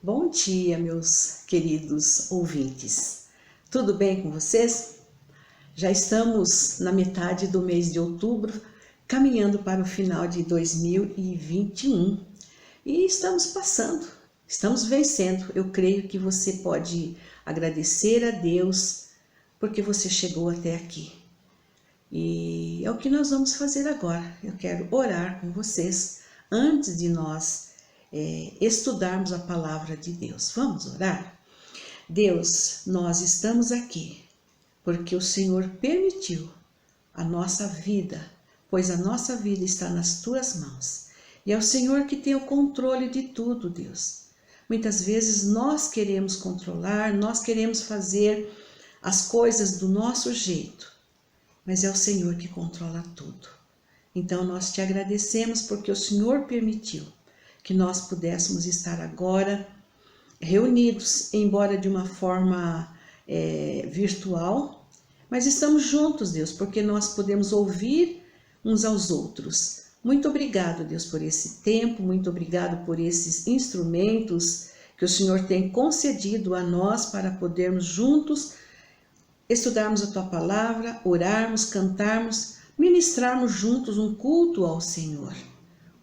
Bom dia, meus queridos ouvintes. Tudo bem com vocês? Já estamos na metade do mês de outubro, caminhando para o final de 2021 e estamos passando, estamos vencendo. Eu creio que você pode agradecer a Deus porque você chegou até aqui. E é o que nós vamos fazer agora. Eu quero orar com vocês antes de nós estudarmos a palavra de Deus. Vamos orar? Deus, nós estamos aqui porque o Senhor permitiu a nossa vida, pois a nossa vida está nas tuas mãos. E é o Senhor que tem o controle de tudo, Deus. Muitas vezes nós queremos controlar, nós queremos fazer as coisas do nosso jeito, mas é o Senhor que controla tudo. Então nós te agradecemos porque o Senhor permitiu que nós pudéssemos estar agora reunidos, embora de uma forma virtual, mas estamos juntos, Deus, porque nós podemos ouvir uns aos outros. Muito obrigado, Deus, por esse tempo, muito obrigado por esses instrumentos que o Senhor tem concedido a nós para podermos juntos estudarmos a Tua Palavra, orarmos, cantarmos, ministrarmos juntos um culto ao Senhor.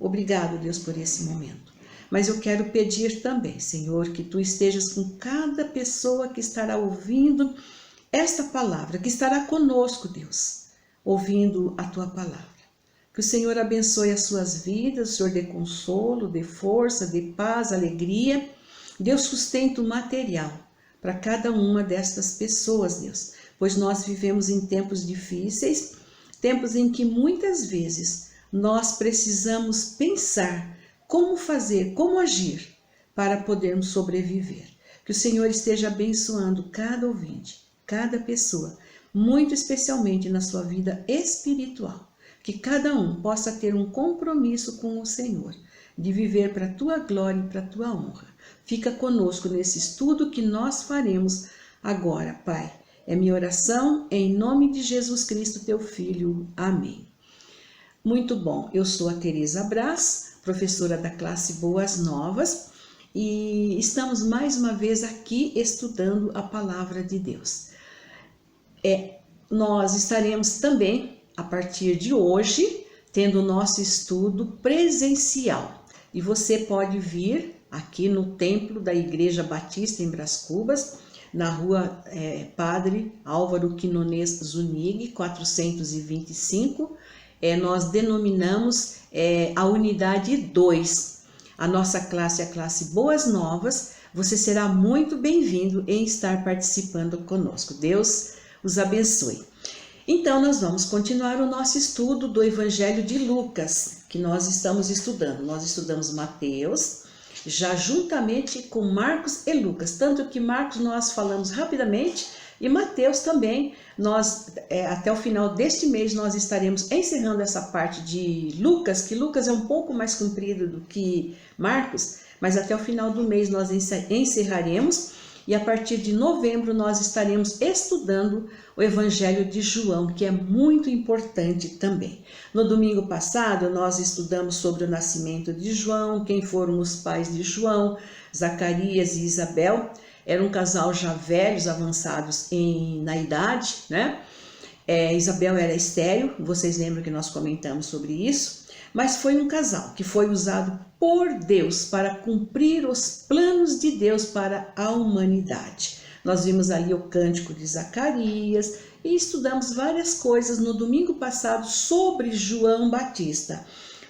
Obrigado, Deus, por esse momento. Mas eu quero pedir também, Senhor, que Tu estejas com cada pessoa que estará ouvindo esta palavra, que estará conosco, Deus, ouvindo a Tua palavra. Que o Senhor abençoe as suas vidas, o Senhor dê consolo, dê força, dê paz, alegria, dê o sustento material para cada uma destas pessoas, Deus, pois nós vivemos em tempos difíceis, tempos em que muitas vezes nós precisamos pensar como fazer, como agir para podermos sobreviver. Que o Senhor esteja abençoando cada ouvinte, cada pessoa, muito especialmente na sua vida espiritual. Que cada um possa ter um compromisso com o Senhor, de viver para a Tua glória e para a Tua honra. Fica conosco nesse estudo que nós faremos agora, Pai. É minha oração em nome de Jesus Cristo, Teu Filho. Amém. Muito bom, eu sou a Tereza Braz, professora da classe Boas Novas, e estamos mais uma vez aqui estudando a Palavra de Deus. Nós estaremos também, a partir de hoje, tendo o nosso estudo presencial. E você pode vir aqui no templo da Igreja Batista em Bras Cubas, na rua Padre Álvaro Quinonês Zunig, 425, nós denominamos a unidade 2. A nossa classe é a classe Boas Novas. Você será muito bem-vindo em estar participando conosco. Deus os abençoe. Então, nós vamos continuar o nosso estudo do Evangelho de Lucas, que nós estamos estudando. Nós estudamos Mateus, já juntamente com Marcos e Lucas. Tanto que Marcos nós falamos rapidamente e Mateus também. Nós, até o final deste mês, nós estaremos encerrando essa parte de Lucas, que Lucas é um pouco mais comprido do que Marcos, mas até o final do mês nós encerraremos. E a partir de novembro nós estaremos estudando o Evangelho de João, que é muito importante também. No domingo passado nós estudamos sobre o nascimento de João, quem foram os pais de João, Zacarias e Isabel. Era um casal já velhos, avançados na idade, né? Isabel era estéril, vocês lembram que nós comentamos sobre isso? Mas foi um casal que foi usado por Deus para cumprir os planos de Deus para a humanidade. Nós vimos ali o cântico de Zacarias e estudamos várias coisas no domingo passado sobre João Batista.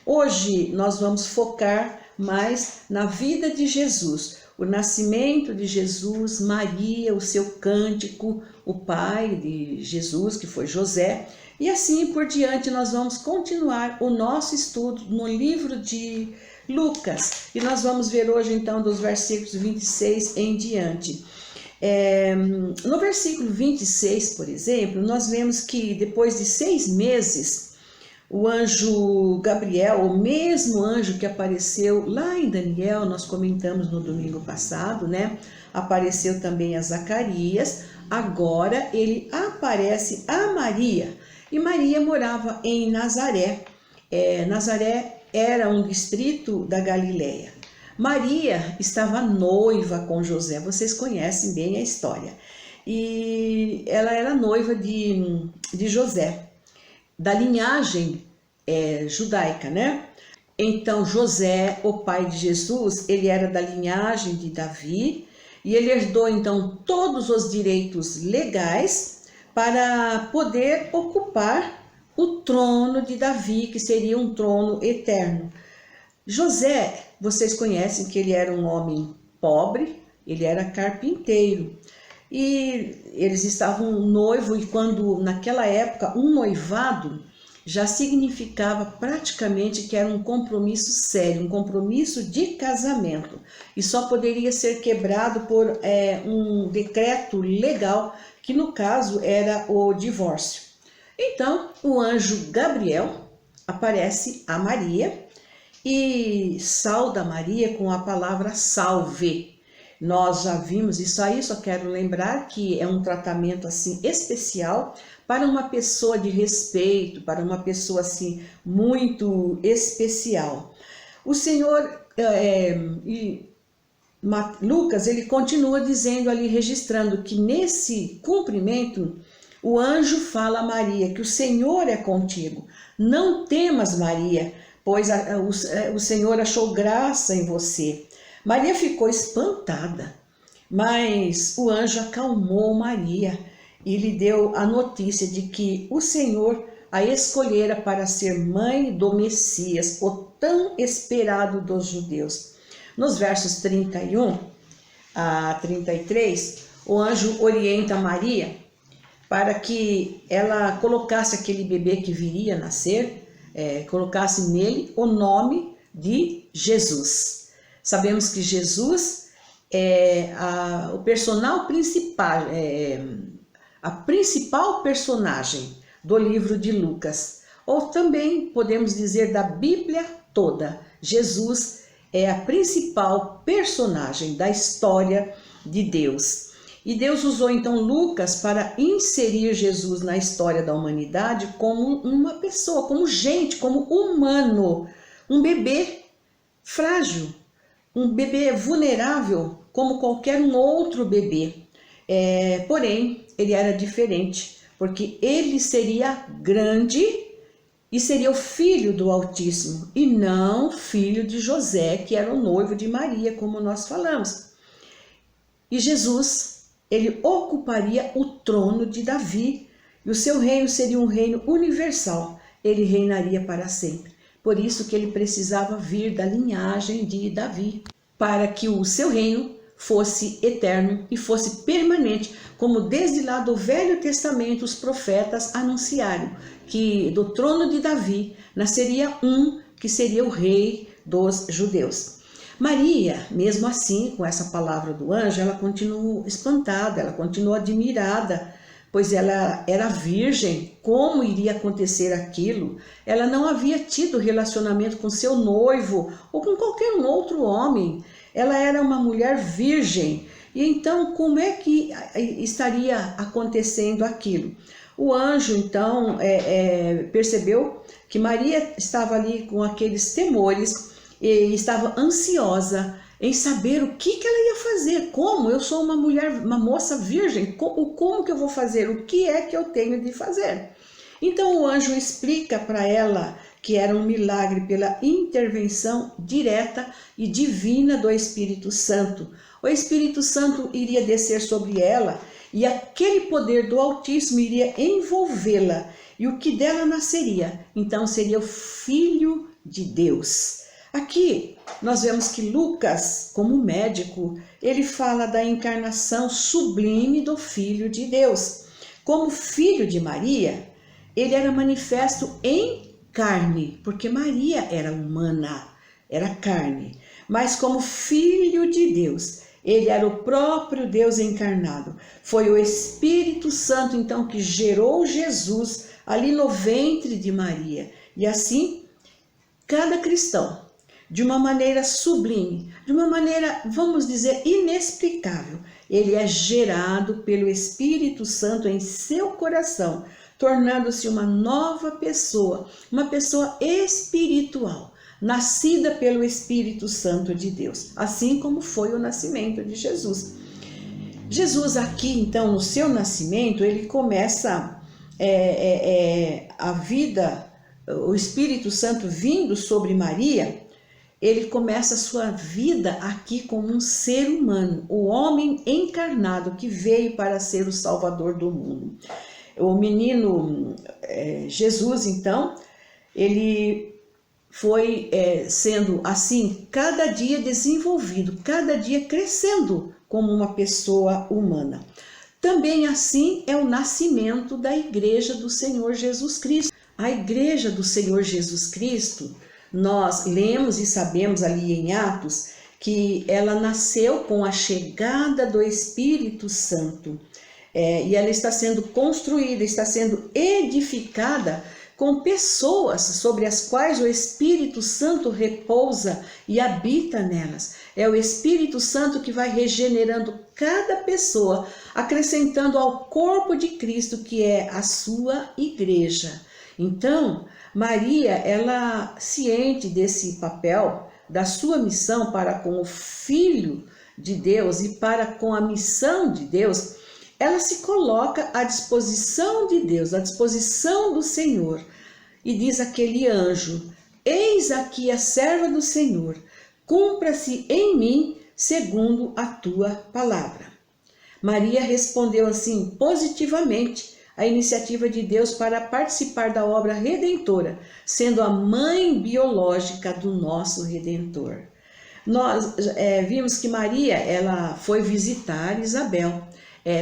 Hoje nós vamos focar mais na vida de Jesus, o nascimento de Jesus, Maria, o seu cântico, o pai de Jesus, que foi José. E assim por diante nós vamos continuar o nosso estudo no livro de Lucas. E nós vamos ver hoje então dos versículos 26 em diante. No versículo 26, por exemplo, nós vemos que depois de 6 meses, o anjo Gabriel, o mesmo anjo que apareceu lá em Daniel, nós comentamos no domingo passado, né? Apareceu também a Zacarias, agora ele aparece a Maria. E Maria morava em Nazaré. Nazaré era um distrito da Galileia. Maria estava noiva com José, vocês conhecem bem a história. E ela era noiva de José, da linhagem judaica, né? Então José, o pai de Jesus, ele era da linhagem de Davi e ele herdou então todos os direitos legais para poder ocupar o trono de Davi, que seria um trono eterno. José, vocês conhecem que ele era um homem pobre, ele era carpinteiro. E eles estavam noivos, e quando naquela época um noivado já significava praticamente que era um compromisso sério, um compromisso de casamento, e só poderia ser quebrado por um decreto legal, que no caso era o divórcio. Então o anjo Gabriel aparece a Maria e sauda Maria com a palavra salve. Nós já vimos isso aí, só quero lembrar que é um tratamento assim especial para uma pessoa de respeito, para uma pessoa assim muito especial. O Senhor, Lucas, ele continua dizendo ali, registrando que nesse cumprimento, o anjo fala a Maria que o Senhor é contigo. Não temas, Maria, pois o Senhor achou graça em você. Maria ficou espantada, mas o anjo acalmou Maria e lhe deu a notícia de que o Senhor a escolhera para ser mãe do Messias, o tão esperado dos judeus. Nos versos 31 a 33, o anjo orienta Maria para que ela colocasse aquele bebê que viria a nascer, colocasse nele o nome de Jesus. Sabemos que Jesus é o personal principal, a principal personagem do livro de Lucas, ou também podemos dizer da Bíblia toda. Jesus é a principal personagem da história de Deus. E Deus usou então Lucas para inserir Jesus na história da humanidade como uma pessoa, como gente, como humano, um bebê frágil, um bebê vulnerável como qualquer um outro bebê. Porém, ele era diferente, porque ele seria grande e seria o filho do Altíssimo, e não filho de José, que era o noivo de Maria, como nós falamos. E Jesus, ele ocuparia o trono de Davi, e o seu reino seria um reino universal. Ele reinaria para sempre. Por isso que ele precisava vir da linhagem de Davi, para que o seu reino fosse eterno e fosse permanente, como desde lá do Velho Testamento os profetas anunciaram, que do trono de Davi nasceria um que seria o rei dos judeus. Maria, mesmo assim, com essa palavra do anjo, ela continuou espantada, ela continuou admirada, pois ela era virgem. Como iria acontecer aquilo? Ela não havia tido relacionamento com seu noivo ou com qualquer outro homem. Ela era uma mulher virgem. E então, como é que estaria acontecendo aquilo? O anjo, então, percebeu que Maria estava ali com aqueles temores e estava ansiosa em saber o que ela ia fazer. Como? Eu sou uma mulher, uma moça virgem, como que eu vou fazer? O que é que eu tenho de fazer? Então o anjo explica para ela que era um milagre pela intervenção direta e divina do Espírito Santo. O Espírito Santo iria descer sobre ela e aquele poder do Altíssimo iria envolvê-la, e o que dela nasceria, então, seria o Filho de Deus. Aqui nós vemos que Lucas, como médico, ele fala da encarnação sublime do Filho de Deus. Como filho de Maria, ele era manifesto em carne, porque Maria era humana, era carne. Mas como filho de Deus, ele era o próprio Deus encarnado. Foi o Espírito Santo, então, que gerou Jesus ali no ventre de Maria. E assim, cada cristão, de uma maneira sublime, de uma maneira, vamos dizer, inexplicável, ele é gerado pelo Espírito Santo em seu coração, tornando-se uma nova pessoa, uma pessoa espiritual. nascida pelo Espírito Santo de Deus, assim como foi o nascimento de Jesus. Jesus aqui, então, no seu nascimento, ele começa a vida, o Espírito Santo vindo sobre Maria, ele começa a sua vida aqui como um ser humano, o homem encarnado que veio para ser o Salvador do mundo. O menino Jesus, então, ele foi sendo assim, cada dia desenvolvido, cada dia crescendo como uma pessoa humana. Também assim é o nascimento da Igreja do Senhor Jesus Cristo. A Igreja do Senhor Jesus Cristo, nós lemos e sabemos ali em Atos que ela nasceu com a chegada do Espírito Santo. E ela está sendo construída, está sendo edificada com pessoas sobre as quais o Espírito Santo repousa e habita nelas. É o Espírito Santo que vai regenerando cada pessoa, acrescentando ao corpo de Cristo, que é a sua igreja. Então, Maria, ela ciente desse papel, da sua missão para com o Filho de Deus e para com a missão de Deus, ela se coloca à disposição de Deus, à disposição do Senhor. E diz aquele anjo: eis aqui a serva do Senhor, cumpra-se em mim segundo a tua palavra. Maria respondeu assim positivamente à iniciativa de Deus para participar da obra redentora, sendo a mãe biológica do nosso Redentor. Nós vimos que Maria, ela foi visitar Isabel.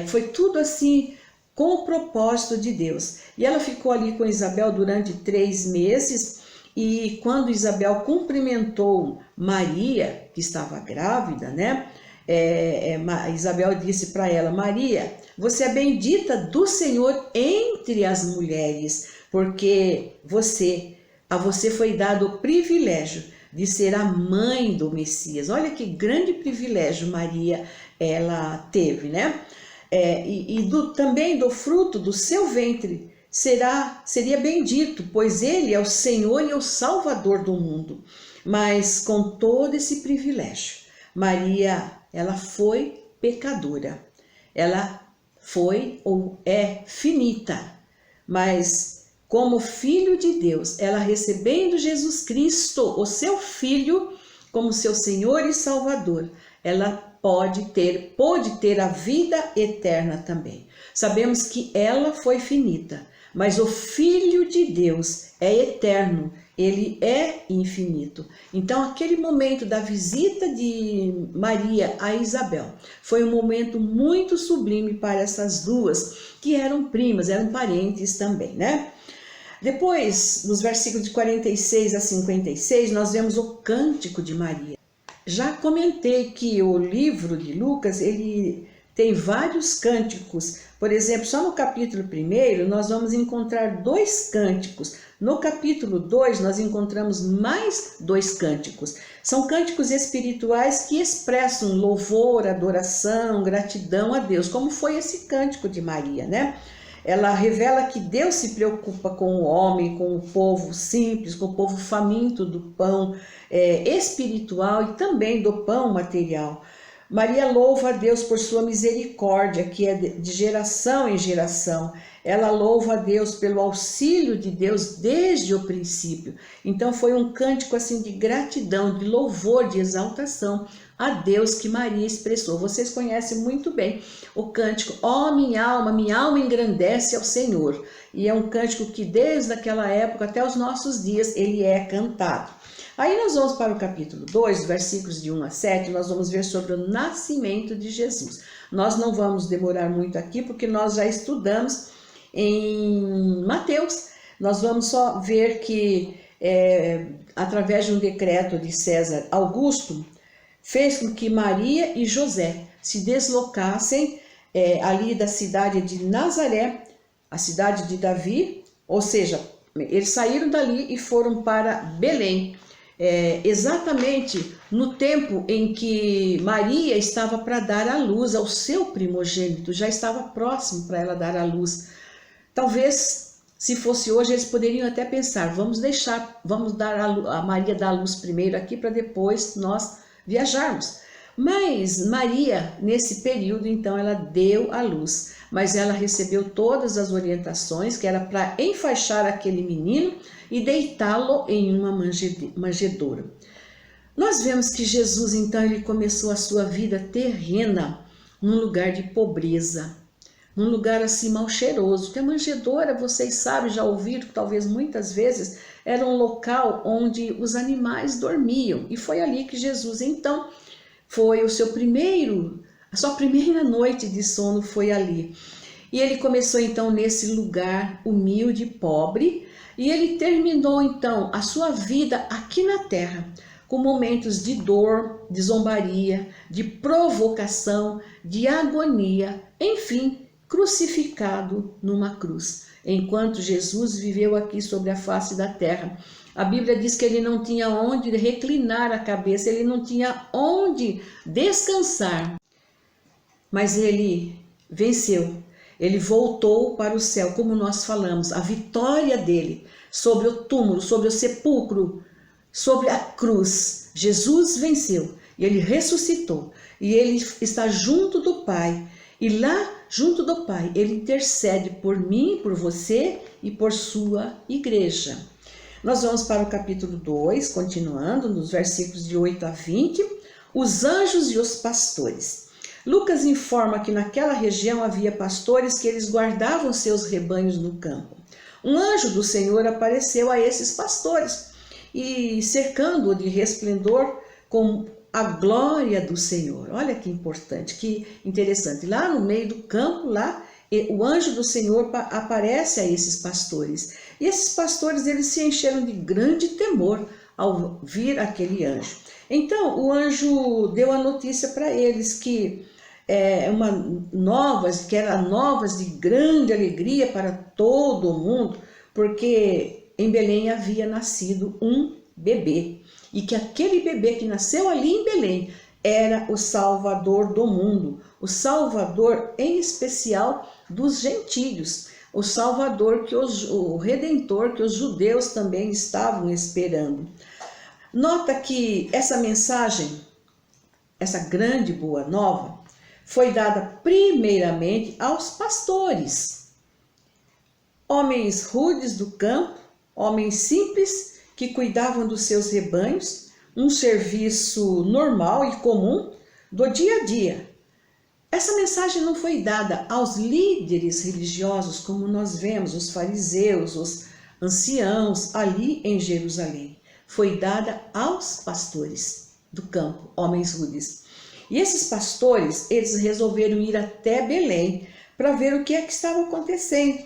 Foi tudo assim com o propósito de Deus. E ela ficou ali com Isabel durante 3 meses, e quando Isabel cumprimentou Maria, que estava grávida, né? Isabel disse para ela: Maria, você é bendita do Senhor entre as mulheres, porque a você foi dado o privilégio de ser a mãe do Messias. Olha que grande privilégio Maria ela teve, né? Também do fruto do seu ventre seria bendito, pois ele é o Senhor e o Salvador do mundo. Mas com todo esse privilégio, Maria, ela foi pecadora, ela foi ou é finita, mas como filho de Deus, ela recebendo Jesus Cristo, o seu Filho, como seu Senhor e Salvador, ela pôde ter a vida eterna também. Sabemos que ela foi finita, mas o Filho de Deus é eterno, ele é infinito. Então, aquele momento da visita de Maria a Isabel foi um momento muito sublime para essas duas, que eram primas, eram parentes também, né? Depois, nos versículos de 46 a 56, nós vemos o Cântico de Maria. Já comentei que o livro de Lucas, ele tem vários cânticos. Por exemplo, só no capítulo 1 nós vamos encontrar 2 cânticos. No capítulo 2 nós encontramos mais 2 cânticos. São cânticos espirituais que expressam louvor, adoração, gratidão a Deus, como foi esse cântico de Maria, né? Ela revela que Deus se preocupa com o homem, com o povo simples, com o povo faminto do pão espiritual e também do pão material. Maria louva a Deus por sua misericórdia, que é de geração em geração. Ela louva a Deus pelo auxílio de Deus desde o princípio. Então foi um cântico assim de gratidão, de louvor, de exaltação a Deus que Maria expressou. Vocês conhecem muito bem o cântico: ó minha alma engrandece ao Senhor. E é um cântico que desde aquela época até os nossos dias ele é cantado. Aí nós vamos para o capítulo 2, versículos de 1 a 7, nós vamos ver sobre o nascimento de Jesus. Nós não vamos demorar muito aqui, porque nós já estudamos em Mateus. Nós vamos só ver que, através de um decreto de César Augusto, fez com que Maria e José se deslocassem ali da cidade de Nazaré, a cidade de Davi, ou seja, eles saíram dali e foram para Belém. Exatamente no tempo em que Maria estava para dar à luz ao seu primogênito, já estava próximo para ela dar à luz. Talvez Se fosse hoje, eles poderiam até pensar, vamos dar a Maria dar a luz primeiro aqui para depois nós viajarmos. Mas Maria, nesse período, então, ela deu a luz, mas ela recebeu todas as orientações, que era para enfaixar aquele menino e deitá-lo em uma manjedoura. Nós vemos que Jesus, então, ele começou a sua vida terrena num lugar de pobreza, num lugar assim mal cheiroso, que a manjedoura, vocês sabem, já ouviram, talvez muitas vezes, era um local onde os animais dormiam, e foi ali que Jesus, então, foi a sua primeira noite de sono foi ali. E ele começou então nesse lugar humilde, pobre, e ele terminou então a sua vida aqui na terra, com momentos de dor, de zombaria, de provocação, de agonia, enfim, crucificado numa cruz. Enquanto Jesus viveu aqui sobre a face da terra, a Bíblia diz que ele não tinha onde reclinar a cabeça, ele não tinha onde descansar. Mas ele venceu, ele voltou para o céu, como nós falamos, a vitória dele sobre o túmulo, sobre o sepulcro, sobre a cruz. Jesus venceu e ele ressuscitou e ele está junto do Pai. E lá, junto do Pai, ele intercede por mim, por você e por sua igreja. Nós vamos para o capítulo 2, continuando, nos versículos de 8 a 20, os anjos e os pastores. Lucas informa que naquela região havia pastores que eles guardavam seus rebanhos no campo. Um anjo do Senhor apareceu a esses pastores e cercando-o de resplendor com a glória do Senhor. Olha que importante, que interessante. Lá no meio do campo, lá, o anjo do Senhor aparece a esses pastores. E esses pastores, eles se encheram de grande temor ao vir aquele anjo. Então, o anjo deu a notícia para eles que eram novas de grande alegria para todo o mundo, porque em Belém havia nascido um bebê. E que aquele bebê que nasceu ali em Belém era o Salvador do mundo, o Salvador em especial dos gentios, o Salvador, o Redentor que os judeus também estavam esperando. Nota que essa mensagem, essa grande boa nova, foi dada primeiramente aos pastores, homens rudes do campo, homens simples, que cuidavam dos seus rebanhos, um serviço normal e comum do dia a dia. Essa mensagem não foi dada aos líderes religiosos, como nós vemos, os fariseus, os anciãos ali em Jerusalém. Foi dada aos pastores do campo, homens rudes. E esses pastores, eles resolveram ir até Belém para ver o que é que estava acontecendo.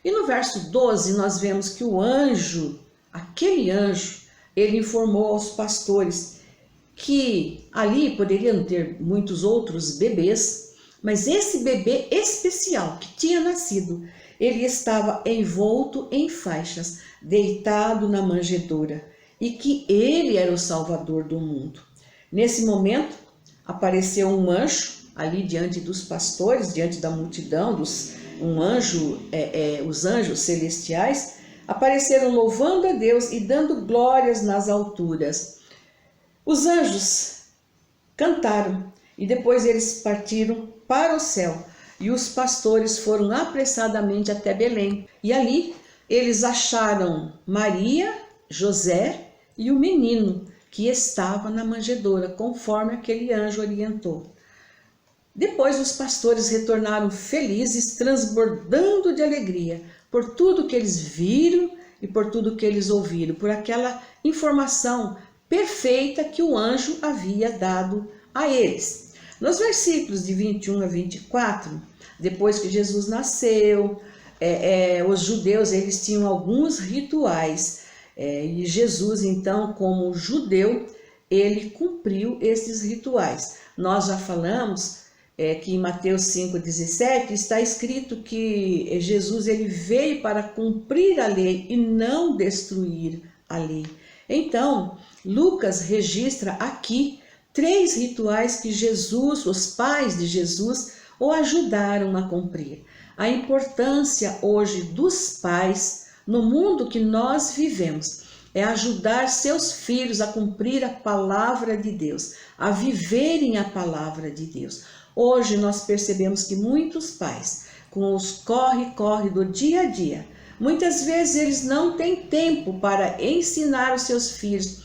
E no verso 12 nós vemos que o anjo, aquele anjo, ele informou aos pastores que ali poderiam ter muitos outros bebês, mas esse bebê especial que tinha nascido, ele estava envolto em faixas, deitado na manjedoura, e que ele era o Salvador do mundo. Nesse momento, apareceu um anjo ali diante dos pastores, diante da multidão, os anjos celestiais, apareceram louvando a Deus e dando glórias nas alturas. Os anjos cantaram e depois eles partiram para o céu e os pastores foram apressadamente até Belém. E ali eles acharam Maria, José e o menino que estava na manjedoura, conforme aquele anjo orientou. Depois os pastores retornaram felizes, transbordando de alegria, por tudo que eles viram e por tudo que eles ouviram, por aquela informação perfeita que o anjo havia dado a eles. Nos versículos de 21 a 24, depois que Jesus nasceu, os judeus eles tinham alguns rituais, e Jesus então, como judeu, ele cumpriu esses rituais. Nós já falamos que em Mateus 5,17 está escrito que Jesus ele veio para cumprir a lei e não destruir a lei. Então, Lucas registra aqui 3 rituais que Jesus, os pais de Jesus, o ajudaram a cumprir. A importância hoje dos pais no mundo que nós vivemos é ajudar seus filhos a cumprir a palavra de Deus, a viverem a palavra de Deus. Hoje nós percebemos que muitos pais, com os corre-corre do dia a dia, muitas vezes eles não têm tempo para ensinar os seus filhos,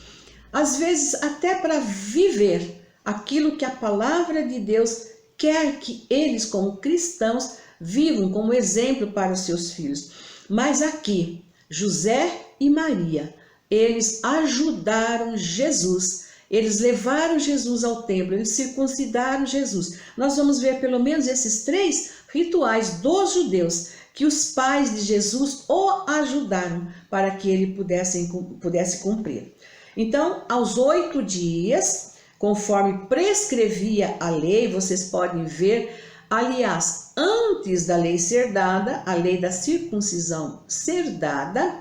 às vezes até para viver aquilo que a palavra de Deus quer que eles, como cristãos, vivam como exemplo para os seus filhos. Mas aqui, José e Maria, eles ajudaram Jesus, eles levaram Jesus ao templo, eles circuncidaram Jesus. Nós vamos ver pelo menos esses 3 rituais dos judeus que os pais de Jesus o ajudaram para que ele pudesse cumprir. Então, aos 8 dias, conforme prescrevia a lei, vocês podem ver, aliás, antes da lei ser dada, a lei da circuncisão ser dada,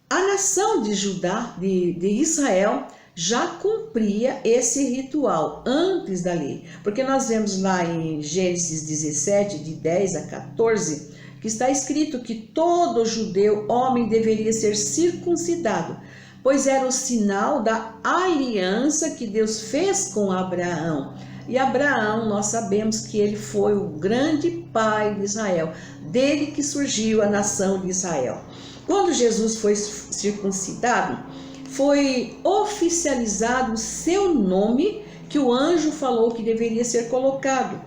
a nação de Judá, de Israel, já cumpria esse ritual antes da lei. Porque nós vemos lá em Gênesis 17, de 10 a 14, que está escrito que todo judeu, homem, deveria ser circuncidado, pois era o sinal da aliança que Deus fez com Abraão. E Abraão, nós sabemos que ele foi o grande pai de Israel, dele que surgiu a nação de Israel. Quando Jesus foi circuncidado, foi oficializado o seu nome, que o anjo falou que deveria ser colocado.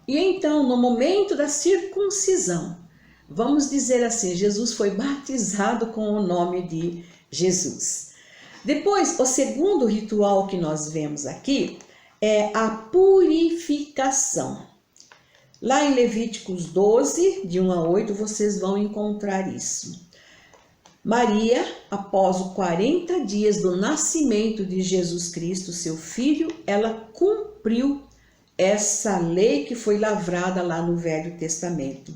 E então, no momento da circuncisão, vamos dizer assim, Jesus foi batizado com o nome de Jesus. Depois, o segundo ritual que nós vemos aqui é a purificação. Lá em Levíticos 12, de 1 a 8, vocês vão encontrar isso. Maria, após os 40 dias do nascimento de Jesus Cristo, seu filho, ela cumpriu essa lei que foi lavrada lá no Velho Testamento,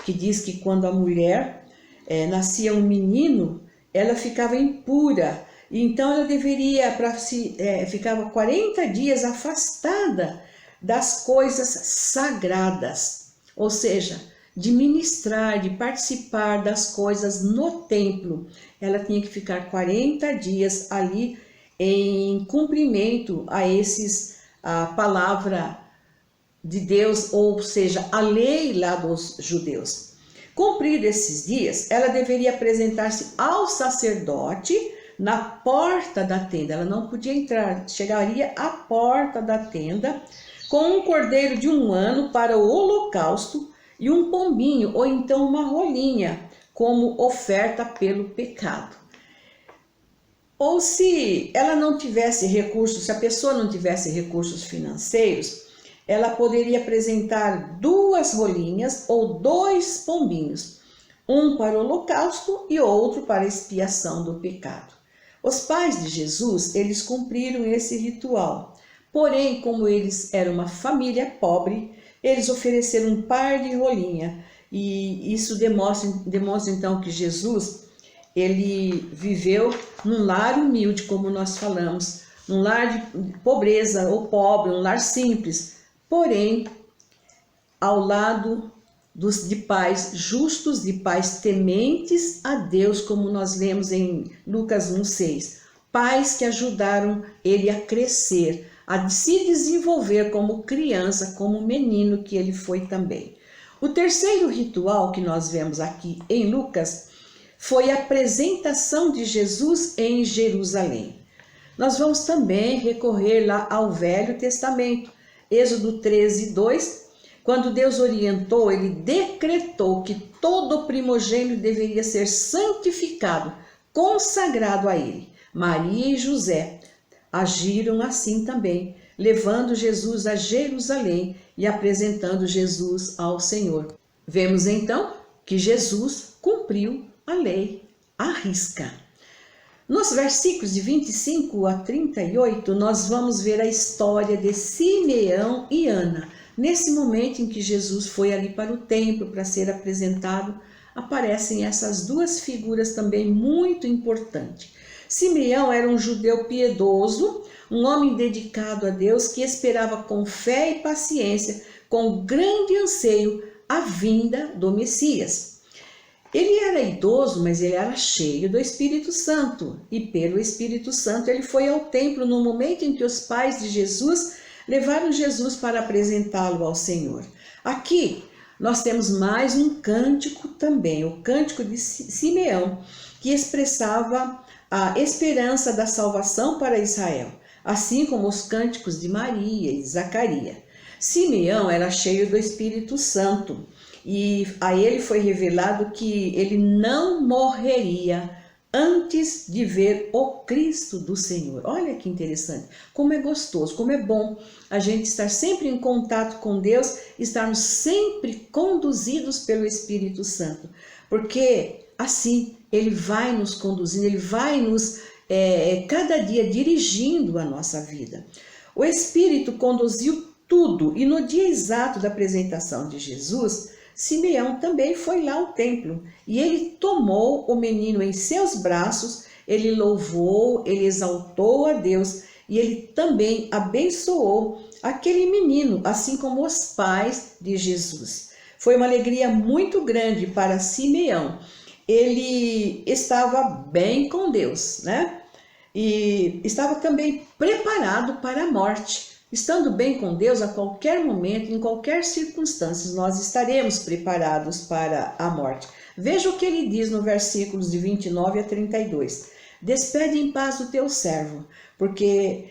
que diz que quando a mulher nascia um menino, ela ficava impura, e então ela deveria, ficava 40 dias afastada das coisas sagradas, ou seja, de ministrar, de participar das coisas no templo. Ela tinha que ficar 40 dias ali em cumprimento a palavra de Deus, ou seja, a lei lá dos judeus. Cumprido esses dias, ela deveria apresentar-se ao sacerdote na porta da tenda. Ela não podia entrar, chegaria à porta da tenda com um cordeiro de 1 ano para o holocausto e um pombinho, ou então uma rolinha, como oferta pelo pecado. Ou se ela não tivesse recursos, se a pessoa não tivesse recursos financeiros, ela poderia apresentar 2 rolinhas ou 2 pombinhos, um para o holocausto e outro para a expiação do pecado. Os pais de Jesus, eles cumpriram esse ritual. Porém, como eles eram uma família pobre, eles ofereceram um par de rolinha. E isso demonstra então que Jesus, ele viveu num lar humilde, como nós falamos, num lar de pobreza ou pobre, um lar simples. Porém, ao lado de pais justos, de pais tementes a Deus, como nós lemos em Lucas 1:6. Pais que ajudaram ele a crescer, a se desenvolver como criança, como menino que ele foi também. O terceiro ritual que nós vemos aqui em Lucas foi a apresentação de Jesus em Jerusalém. Nós vamos também recorrer lá ao Velho Testamento, Êxodo 13:2, quando Deus orientou, ele decretou que todo primogênito deveria ser santificado, consagrado a ele. Maria e José agiram assim também, levando Jesus a Jerusalém e apresentando Jesus ao Senhor. Vemos então que Jesus cumpriu a lei à risca. Nos versículos de 25 a 38, nós vamos ver a história de Simeão e Ana. Nesse momento em que Jesus foi ali para o templo para ser apresentado, aparecem essas 2 figuras também muito importantes. Simeão era um judeu piedoso, um homem dedicado a Deus que esperava com fé e paciência, com grande anseio, a vinda do Messias. Ele era idoso, mas ele era cheio do Espírito Santo. E pelo Espírito Santo ele foi ao templo no momento em que os pais de Jesus levaram Jesus para apresentá-lo ao Senhor. Aqui nós temos mais um cântico também, o cântico de Simeão, que expressava a esperança da salvação para Israel, assim como os cânticos de Maria e Zacarias. Simeão era cheio do Espírito Santo e a ele foi revelado que ele não morreria antes de ver o Cristo do Senhor. Olha que interessante, como é gostoso, como é bom a gente estar sempre em contato com Deus, estarmos sempre conduzidos pelo Espírito Santo, porque assim ele vai nos conduzindo, ele vai nos cada dia dirigindo a nossa vida. O Espírito conduziu tudo e no dia exato da apresentação de Jesus, Simeão também foi lá ao templo e ele tomou o menino em seus braços, ele louvou, ele exaltou a Deus e ele também abençoou aquele menino, assim como os pais de Jesus. Foi uma alegria muito grande para Simeão. Ele estava bem com Deus, né? E estava também preparado para a morte. Estando bem com Deus, a qualquer momento, em qualquer circunstância, nós estaremos preparados para a morte. Veja o que ele diz no versículos de 29 a 32. Despede em paz o teu servo, porque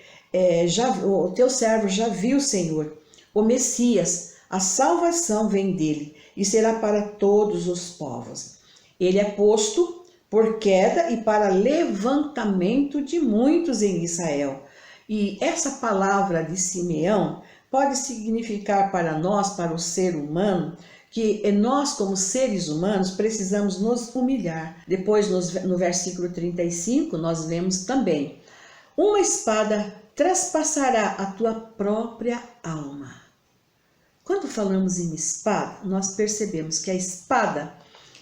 o teu servo já viu o Senhor, o Messias, a salvação vem dele e será para todos os povos. Ele é posto por queda e para levantamento de muitos em Israel. E essa palavra de Simeão pode significar para nós, para o ser humano, que nós como seres humanos precisamos nos humilhar. Depois no versículo 35 nós lemos também: uma espada traspassará a tua própria alma. Quando falamos em espada, nós percebemos que a espada,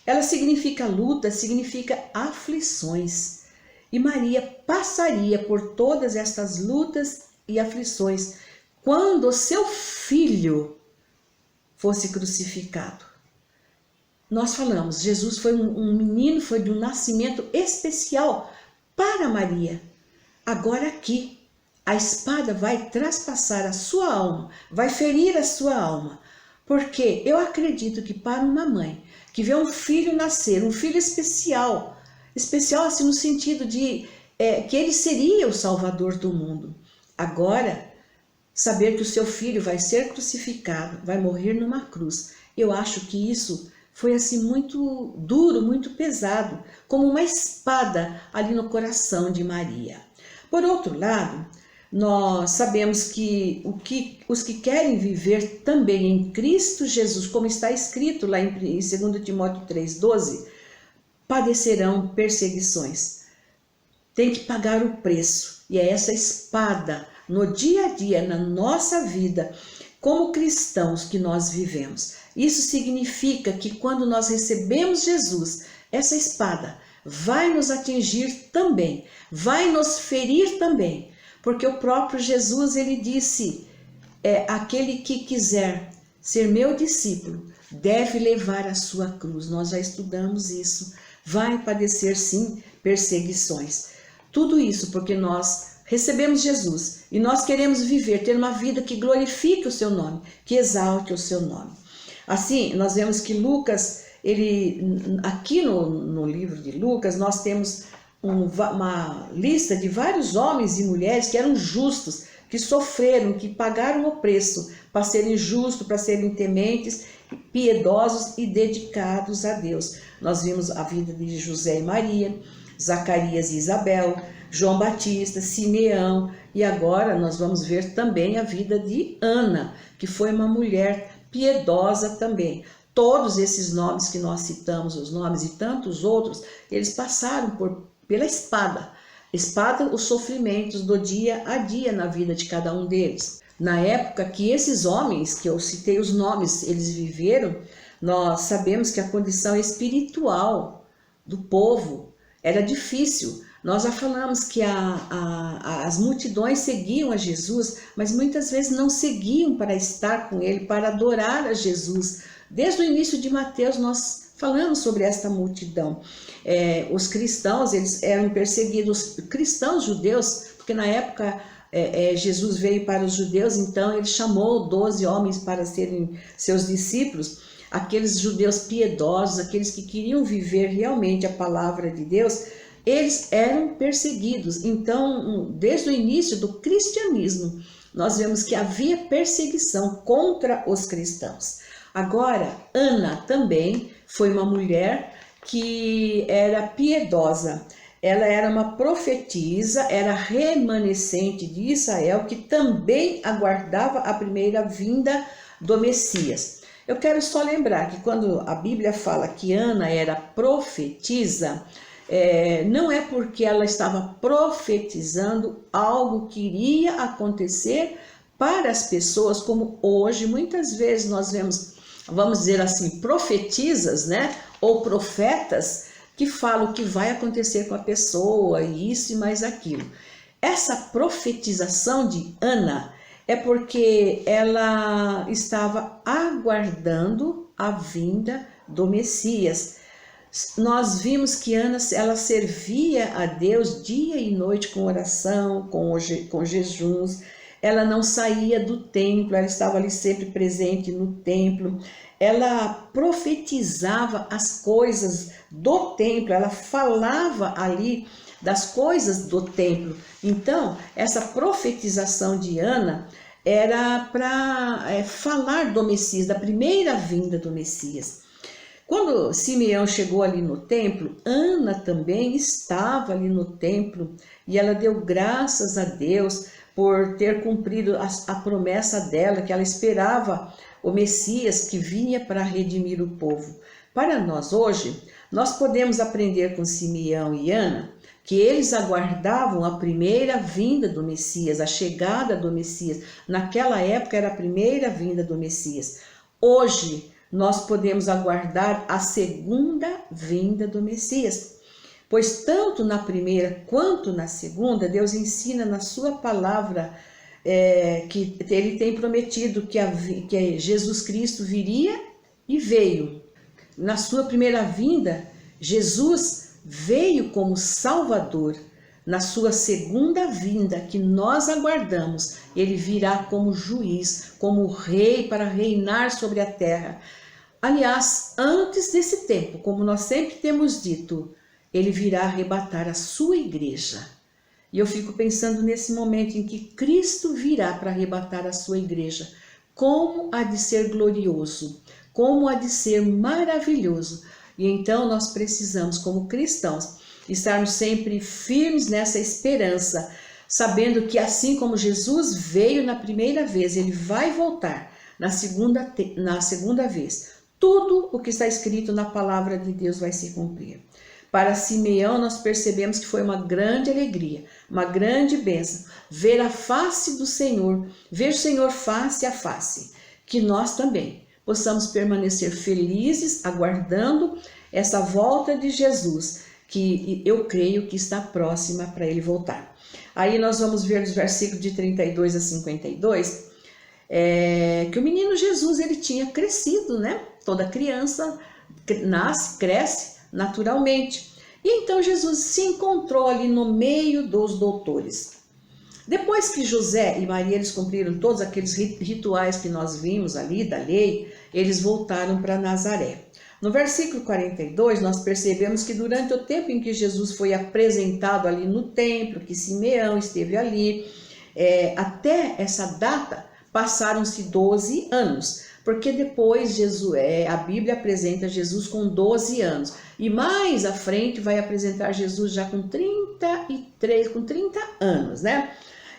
ela significa luta, significa aflições. E Maria passaria por todas estas lutas e aflições quando o seu filho fosse crucificado. Nós falamos, Jesus foi um menino, foi de um nascimento especial para Maria. Agora aqui, a espada vai traspassar a sua alma, vai ferir a sua alma. Porque eu acredito que para uma mãe que vê um filho nascer, um filho especial assim no sentido de que ele seria o Salvador do mundo. Agora, saber que o seu filho vai ser crucificado, vai morrer numa cruz, eu acho que isso foi assim muito duro, muito pesado, como uma espada ali no coração de Maria. Por outro lado, nós sabemos que os que querem viver também em Cristo Jesus, como está escrito lá em 2 Timóteo 3,12, padecerão perseguições. Tem que pagar o preço. E é essa espada no dia a dia, na nossa vida, como cristãos que nós vivemos. Isso significa que quando nós recebemos Jesus, essa espada vai nos atingir também, vai nos ferir também. Porque o próprio Jesus, ele disse, aquele que quiser ser meu discípulo, deve levar a sua cruz. Nós já estudamos isso. Vai padecer sim perseguições. Tudo isso porque nós recebemos Jesus e nós queremos viver, ter uma vida que glorifique o seu nome, que exalte o seu nome. Assim, nós vemos que Lucas, aqui no livro de Lucas, nós temos uma lista de vários homens e mulheres que eram justos, que sofreram, que pagaram o preço para serem justos, para serem tementes, piedosos e dedicados a Deus. Nós vimos a vida de José e Maria, Zacarias e Isabel, João Batista, Simeão, e agora nós vamos ver também a vida de Ana, que foi uma mulher piedosa também. Todos esses nomes que nós citamos, os nomes e tantos outros, eles passaram pela espada, os sofrimentos do dia a dia na vida de cada um deles. Na época que esses homens, que eu citei os nomes, eles viveram, nós sabemos que a condição espiritual do povo era difícil. Nós já falamos que as multidões seguiam a Jesus, mas muitas vezes não seguiam para estar com ele, para adorar a Jesus. Desde o início de Mateus nós falando sobre esta multidão. Os cristãos, eles eram perseguidos, cristãos judeus, porque na época Jesus veio para os judeus, então ele chamou 12 homens para serem seus discípulos, aqueles judeus piedosos, aqueles que queriam viver realmente a palavra de Deus, eles eram perseguidos. Então, desde o início do cristianismo, nós vemos que havia perseguição contra os cristãos. Agora, Ana também foi uma mulher que era piedosa. Ela era uma profetisa, era remanescente de Israel, que também aguardava a primeira vinda do Messias. Eu quero só lembrar que quando a Bíblia fala que Ana era profetisa, não é porque ela estava profetizando algo que iria acontecer para as pessoas, como hoje muitas vezes nós vemos, vamos dizer assim, profetisas, né? Ou profetas que falam o que vai acontecer com a pessoa, isso e mais aquilo. Essa profetização de Ana é porque ela estava aguardando a vinda do Messias. Nós vimos que Ana, ela servia a Deus dia e noite com oração, com jejuns. Ela não saía do templo, ela estava ali sempre presente no templo. Ela profetizava as coisas do templo, ela falava ali das coisas do templo. Então, essa profetização de Ana era para falar do Messias, da primeira vinda do Messias. Quando Simeão chegou ali no templo, Ana também estava ali no templo e ela deu graças a Deus por ter cumprido a promessa dela, que ela esperava o Messias que vinha para redimir o povo. Para nós hoje, nós podemos aprender com Simeão e Ana que eles aguardavam a primeira vinda do Messias, a chegada do Messias. Naquela época era a primeira vinda do Messias. Hoje, nós podemos aguardar a segunda vinda do Messias. Pois tanto na primeira quanto na segunda, Deus ensina na sua palavra que ele tem prometido que Jesus Cristo viria e veio. Na sua primeira vinda, Jesus veio como Salvador. Na sua segunda vinda, que nós aguardamos, ele virá como juiz, como rei para reinar sobre a terra. Aliás, antes desse tempo, como nós sempre temos dito, ele virá arrebatar a sua igreja. E eu fico pensando nesse momento em que Cristo virá para arrebatar a sua igreja. Como há de ser glorioso, como há de ser maravilhoso. E então nós precisamos, como cristãos, estarmos sempre firmes nessa esperança, sabendo que assim como Jesus veio na primeira vez, ele vai voltar na segunda vez. Tudo o que está escrito na palavra de Deus vai se cumprir. Para Simeão, nós percebemos que foi uma grande alegria, uma grande bênção, ver a face do Senhor, ver o Senhor face a face. Que nós também possamos permanecer felizes, aguardando essa volta de Jesus, que eu creio que está próxima para ele voltar. Aí nós vamos ver dos versículos de 32 a 52, que o menino Jesus, ele tinha crescido, né? Toda criança nasce, cresce naturalmente. E então Jesus se encontrou ali no meio dos doutores. Depois que José e Maria eles cumpriram todos aqueles rituais que nós vimos ali da lei, eles voltaram para Nazaré. No versículo 42, nós percebemos que durante o tempo em que Jesus foi apresentado ali no templo, que Simeão esteve ali, até essa data passaram-se 12 anos, porque depois a Bíblia apresenta Jesus com 12 anos, e mais à frente vai apresentar Jesus já com 30 anos, né?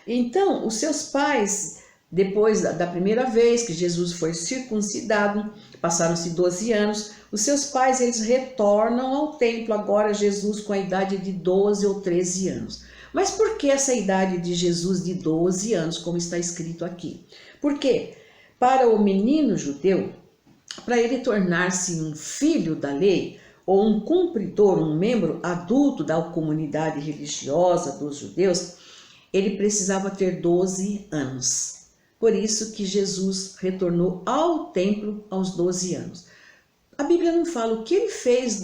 Então, os seus pais, depois da primeira vez que Jesus foi circuncidado, passaram-se 12 anos, os seus pais eles retornam ao templo, agora Jesus com a idade de 12 ou 13 anos. Mas por que essa idade de Jesus de 12 anos, como está escrito aqui? Porque para o menino judeu, para ele tornar-se um filho da lei, ou um cumpridor, um membro adulto da comunidade religiosa dos judeus, ele precisava ter 12 anos. Por isso que Jesus retornou ao templo aos 12 anos. A Bíblia não fala o que ele fez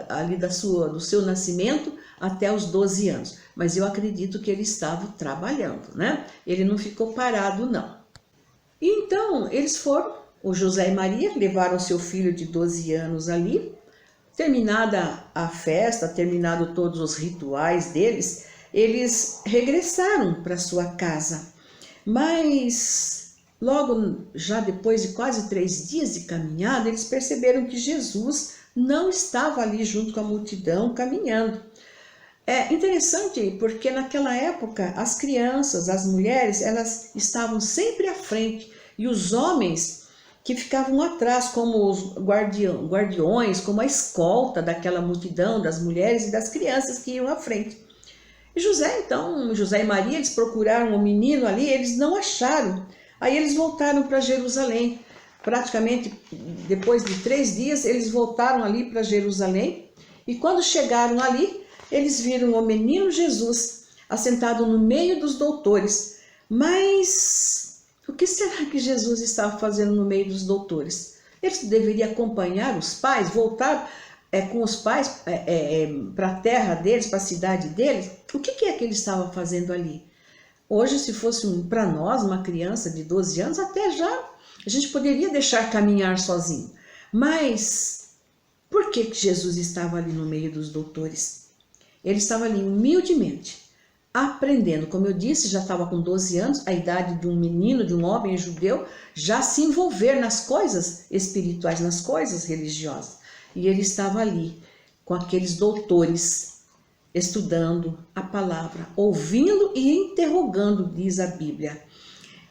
ali do seu nascimento até os 12 anos, mas eu acredito que ele estava trabalhando, né? Ele não ficou parado, não. E então, eles foram, o José e Maria levaram seu filho de 12 anos ali. Terminada a festa, terminado todos os rituais deles, eles regressaram para sua casa. Mas logo, já depois de quase 3 dias de caminhada, eles perceberam que Jesus não estava ali junto com a multidão caminhando. É interessante porque naquela época as crianças, as mulheres, elas estavam sempre à frente e os homens que ficavam atrás como os guardiões, como a escolta daquela multidão, das mulheres e das crianças que iam à frente. E José e Maria, eles procuraram o menino ali, eles não acharam. Aí eles voltaram para Jerusalém. Praticamente depois de 3 dias, eles voltaram ali para Jerusalém. E quando chegaram ali, eles viram o menino Jesus assentado no meio dos doutores. Mas o que será que Jesus estava fazendo no meio dos doutores? Ele deveria acompanhar os pais, voltar com os pais para a terra deles, para a cidade deles? O que é que ele estava fazendo ali? Hoje, se fosse para nós, uma criança de 12 anos, até já a gente poderia deixar caminhar sozinho. Mas por que Jesus estava ali no meio dos doutores? Ele estava ali humildemente, aprendendo. Como eu disse, já estava com 12 anos, a idade de um menino, de um homem judeu, já se envolver nas coisas espirituais, nas coisas religiosas. E ele estava ali, com aqueles doutores, estudando a palavra, ouvindo e interrogando, diz a Bíblia.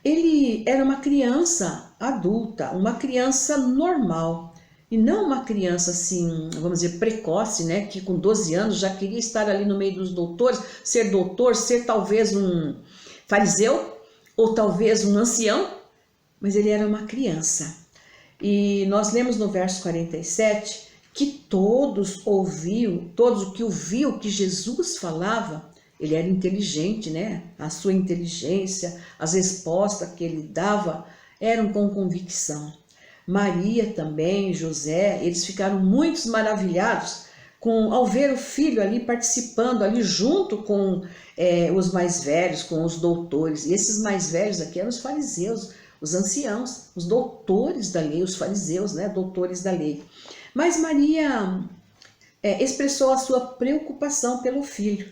Ele era uma criança adulta, uma criança normal, e não uma criança assim, vamos dizer, precoce, né? Que com 12 anos já queria estar ali no meio dos doutores, ser doutor, ser talvez um fariseu, ou talvez um ancião, mas ele era uma criança. E nós lemos no verso 47 que todos que ouviam o que Jesus falava, ele era inteligente, né? A sua inteligência, as respostas que ele dava eram com convicção. Maria também, José, eles ficaram muito maravilhados ao ver o filho ali participando, ali junto com os mais velhos, com os doutores. E esses mais velhos aqui eram os fariseus, os anciãos, os doutores da lei, os fariseus, né? Doutores da lei. Mas Maria expressou a sua preocupação pelo filho.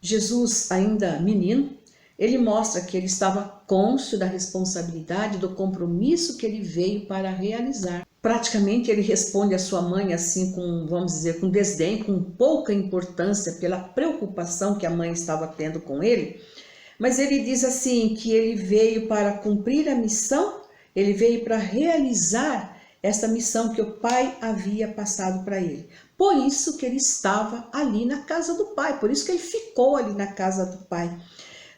Jesus, ainda menino, ele mostra que ele estava cônscio da responsabilidade, do compromisso que ele veio para realizar. Praticamente ele responde à sua mãe assim com, vamos dizer, com desdém, com pouca importância pela preocupação que a mãe estava tendo com ele. Mas ele diz assim que ele veio para cumprir a missão, ele veio para realizar essa missão que o pai havia passado para ele. Por isso que ele estava ali na casa do pai, por isso que ele ficou ali na casa do pai.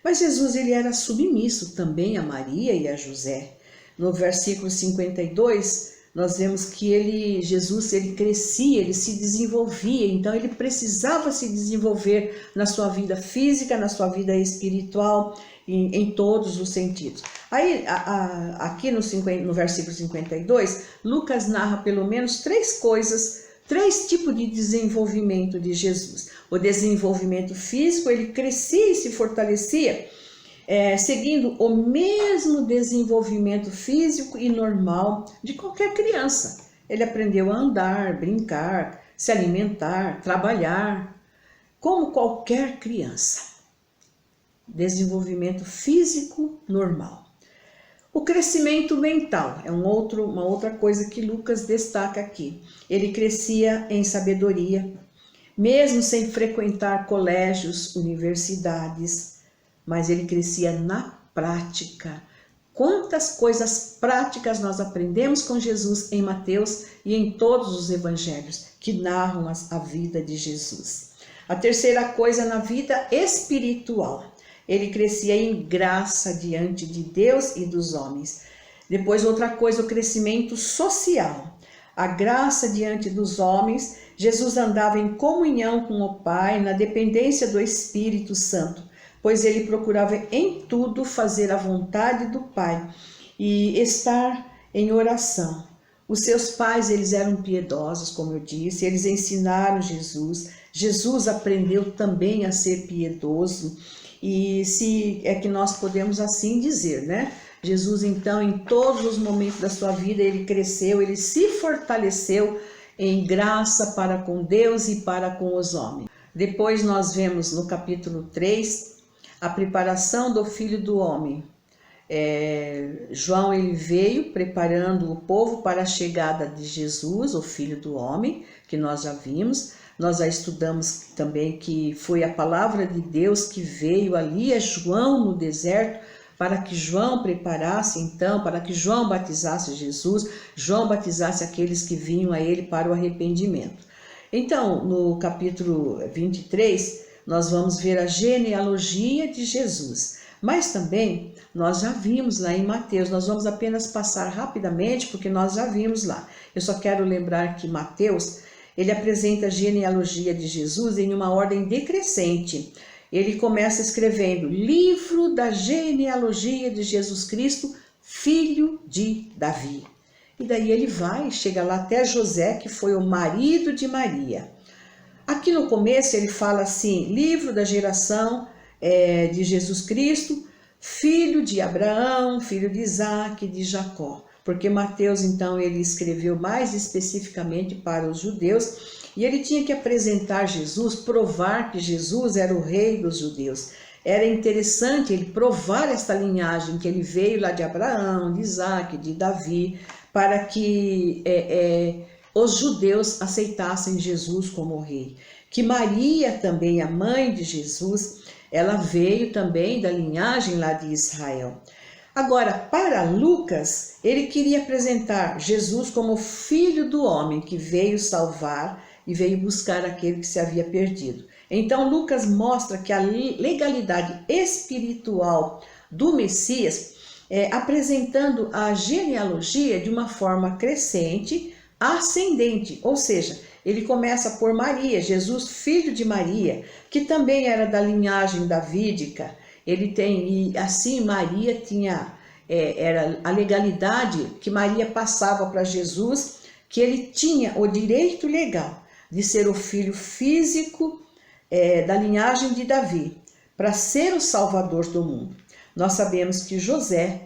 Mas Jesus, ele era submisso também a Maria e a José. No versículo 52, nós vemos que Jesus crescia, ele se desenvolvia, então ele precisava se desenvolver na sua vida física, na sua vida espiritual, em todos os sentidos. Aí, aqui no versículo 52, Lucas narra pelo menos 3 tipos de desenvolvimento de Jesus. O desenvolvimento físico, ele crescia e se fortalecia, seguindo o mesmo desenvolvimento físico e normal de qualquer criança. Ele aprendeu a andar, brincar, se alimentar, trabalhar, como qualquer criança. Desenvolvimento físico normal. O crescimento mental é uma outra coisa que Lucas destaca aqui. Ele crescia em sabedoria, mesmo sem frequentar colégios, universidades, mas ele crescia na prática. Quantas coisas práticas nós aprendemos com Jesus em Mateus e em todos os evangelhos que narram a vida de Jesus. A terceira coisa na vida espiritual. Ele crescia em graça diante de Deus e dos homens. Depois, outra coisa, o crescimento social. A graça diante dos homens. Jesus andava em comunhão com o Pai, na dependência do Espírito Santo, pois ele procurava em tudo fazer a vontade do Pai e estar em oração. Os seus pais, eles eram piedosos, como eu disse, eles ensinaram Jesus. Jesus aprendeu também a ser piedoso. E se é que nós podemos assim dizer, né? Jesus, então, em todos os momentos da sua vida, ele cresceu, ele se fortaleceu em graça para com Deus e para com os homens. Depois nós vemos no capítulo 3 a preparação do Filho do Homem. João, ele veio preparando o povo para a chegada de Jesus, o Filho do Homem, que nós já vimos. Nós já estudamos também que foi a palavra de Deus que veio ali a João no deserto, para que João preparasse então, para que João batizasse Jesus, João batizasse aqueles que vinham a ele para o arrependimento. Então, no capítulo 23, nós vamos ver a genealogia de Jesus. Mas também, nós já vimos lá em Mateus, nós vamos apenas passar rapidamente, porque nós já vimos lá. Eu só quero lembrar que Mateus, ele apresenta a genealogia de Jesus em uma ordem decrescente. Ele começa escrevendo, livro da genealogia de Jesus Cristo, filho de Davi. E daí ele chega lá até José, que foi o marido de Maria. Aqui no começo ele fala assim, livro da geração de Jesus Cristo, filho de Abraão, filho de Isaac, de Jacó. Porque Mateus, então, ele escreveu mais especificamente para os judeus e ele tinha que apresentar Jesus, provar que Jesus era o rei dos judeus. Era interessante ele provar esta linhagem, que ele veio lá de Abraão, de Isaac, de Davi, para que os judeus aceitassem Jesus como rei. Que Maria também, a mãe de Jesus, ela veio também da linhagem lá de Israel. Agora, para Lucas, ele queria apresentar Jesus como filho do homem que veio salvar e veio buscar aquele que se havia perdido. Então, Lucas mostra que a legalidade espiritual do Messias, apresentando a genealogia de uma forma crescente, ascendente, ou seja, ele começa por Maria, Jesus, filho de Maria, que também era da linhagem davídica. E assim Maria tinha, era a legalidade que Maria passava para Jesus, que ele tinha o direito legal de ser o filho físico da linhagem de Davi, para ser o salvador do mundo. Nós sabemos que José,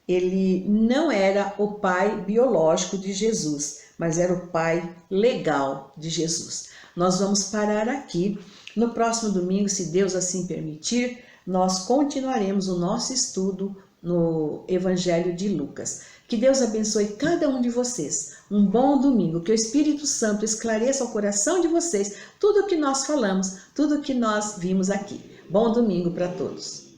ele não era o pai biológico de Jesus, mas era o pai legal de Jesus. Nós vamos parar aqui. No próximo domingo, se Deus assim permitir, nós continuaremos o nosso estudo no Evangelho de Lucas. Que Deus abençoe cada um de vocês. Um bom domingo. Que o Espírito Santo esclareça o coração de vocês tudo o que nós falamos, tudo o que nós vimos aqui. Bom domingo para todos.